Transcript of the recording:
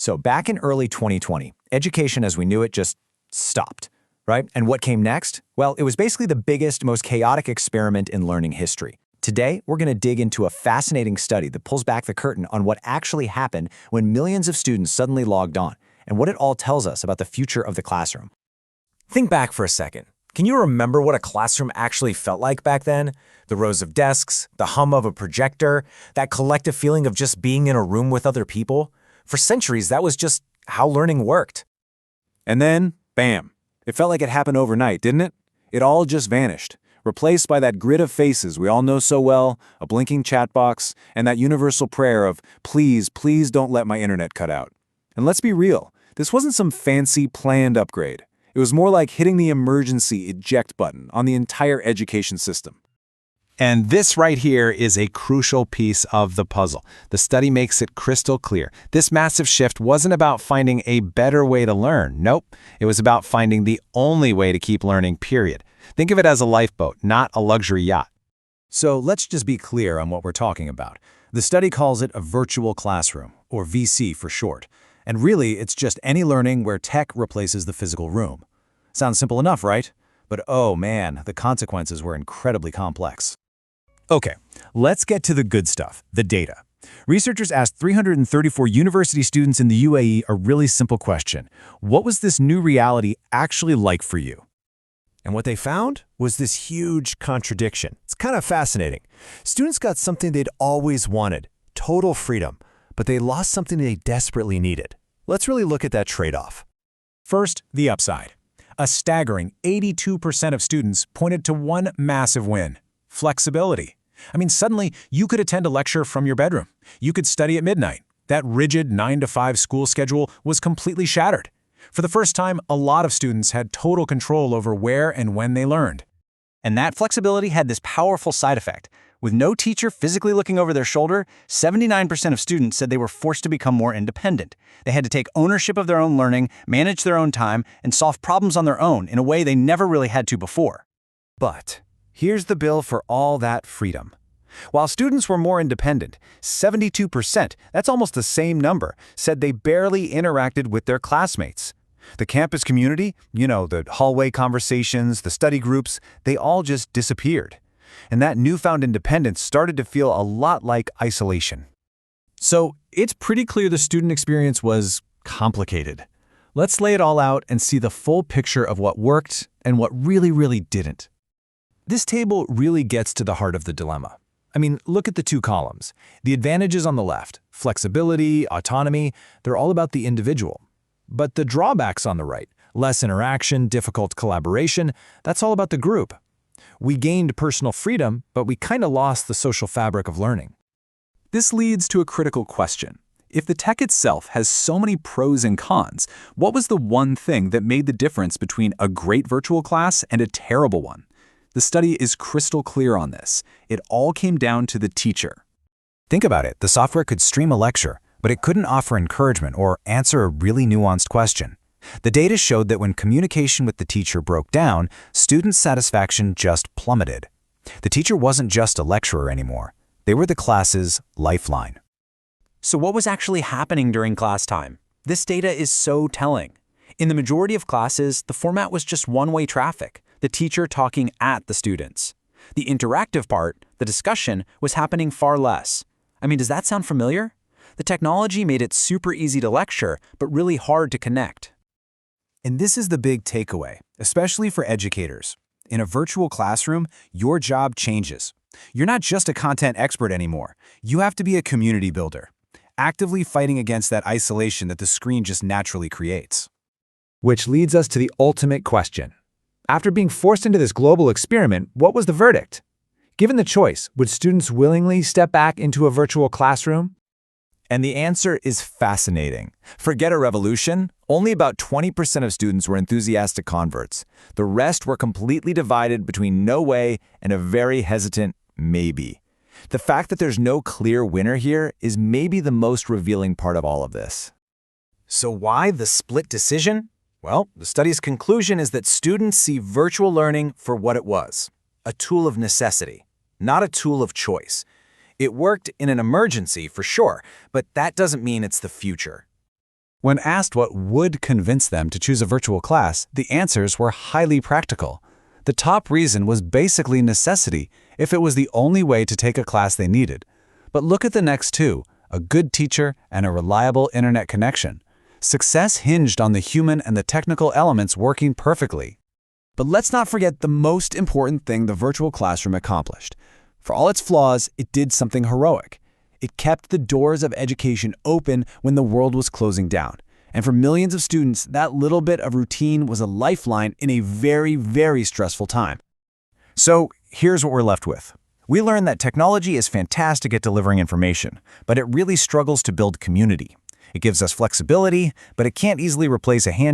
So back in early 2020, education as we knew it just stopped, right? And what came next? Well, it was basically the biggest, most chaotic experiment in learning history. Today, we're going to dig into a fascinating study that pulls back the curtain on what actually happened when millions of students suddenly logged on, and what it all tells us about the future of the classroom. Think back for a second. Can you remember what a classroom actually felt like back then? The rows of desks, the hum of a projector, that collective feeling of just being in a room with other people? For centuries, that was just how learning worked. And then, bam, it felt like it happened overnight, didn't it? It all just vanished, replaced by that grid of faces we all know so well, a blinking chat box, and that universal prayer of, please, please don't let my internet cut out. And let's be real, this wasn't some fancy, planned upgrade. It was more like hitting the emergency eject button on the entire education system. And this right here is a crucial piece of the puzzle. The study makes it crystal clear. This massive shift wasn't about finding a better way to learn. Nope. It was about finding the only way to keep learning, period. Think of it as a lifeboat, not a luxury yacht. So let's just be clear on what we're talking about. The study calls it a virtual classroom, or VC for short. And really, it's just any learning where tech replaces the physical room. Sounds simple enough, right? But oh man, the consequences were incredibly complex. Okay, let's get to the good stuff, the data. Researchers asked 334 university students in the UAE a really simple question. What was this new reality actually like for you? And what they found was this huge contradiction. It's kind of fascinating. Students got something they'd always wanted, total freedom, but they lost something they desperately needed. Let's really look at that trade-off. First, the upside. A staggering 82% of students pointed to one massive win: flexibility. I mean, suddenly, you could attend a lecture from your bedroom. You could study at midnight. That rigid 9-to-5 school schedule was completely shattered. For the first time, a lot of students had total control over where and when they learned. And that flexibility had this powerful side effect. With no teacher physically looking over their shoulder, 79% of students said they were forced to become more independent. They had to take ownership of their own learning, manage their own time, and solve problems on their own in a way they never really had to before. But here's the bill for all that freedom. While students were more independent, 72%, that's almost the same number, said they barely interacted with their classmates. The campus community, the hallway conversations, the study groups, they all just disappeared. And that newfound independence started to feel a lot like isolation. So it's pretty clear the student experience was complicated. Let's lay it all out and see the full picture of what worked and what really didn't. This table really gets to the heart of the dilemma. I mean, look at the two columns. The advantages on the left, flexibility, autonomy, they're all about the individual. But the drawbacks on the right, less interaction, difficult collaboration, that's all about the group. We gained personal freedom, but we kind of lost the social fabric of learning. This leads to a critical question. If the tech itself has so many pros and cons, what was the one thing that made the difference between a great virtual class and a terrible one? The study is crystal clear on this. It all came down to the teacher. Think about it. The software could stream a lecture, but it couldn't offer encouragement or answer a really nuanced question. The data showed that when communication with the teacher broke down, student satisfaction just plummeted. The teacher wasn't just a lecturer anymore. They were the class's lifeline. So what was actually happening during class time? This data is so telling. In the majority of classes, the format was just one-way traffic, the teacher talking at the students. The interactive part, the discussion, was happening far less. I mean, does that sound familiar? The technology made it super easy to lecture, but really hard to connect. And this is the big takeaway, especially for educators. In a virtual classroom, your job changes. You're not just a content expert anymore. You have to be a community builder, actively fighting against that isolation that the screen just naturally creates. Which leads us to the ultimate question. After being forced into this global experiment, what was the verdict? Given the choice, would students willingly step back into a virtual classroom? And the answer is fascinating. Forget a revolution. Only about 20% of students were enthusiastic converts. The rest were completely divided between no way and a very hesitant maybe. The fact that there's no clear winner here is maybe the most revealing part of all of this. So why the split decision? Well, the study's conclusion is that students see virtual learning for what it was, a tool of necessity, not a tool of choice. It worked in an emergency, for sure, but that doesn't mean it's the future. When asked what would convince them to choose a virtual class, the answers were highly practical. The top reason was basically necessity, if it was the only way to take a class they needed. But look at the next two: a good teacher and a reliable internet connection. Success hinged on the human and the technical elements working perfectly. But let's not forget the most important thing the virtual classroom accomplished. For all its flaws, it did something heroic. It kept the doors of education open when the world was closing down. And for millions of students, that little bit of routine was a lifeline in a very, very stressful time. So here's what we're left with. We learned that technology is fantastic at delivering information, but it really struggles to build community. It gives us flexibility, but it can't easily replace a handshake.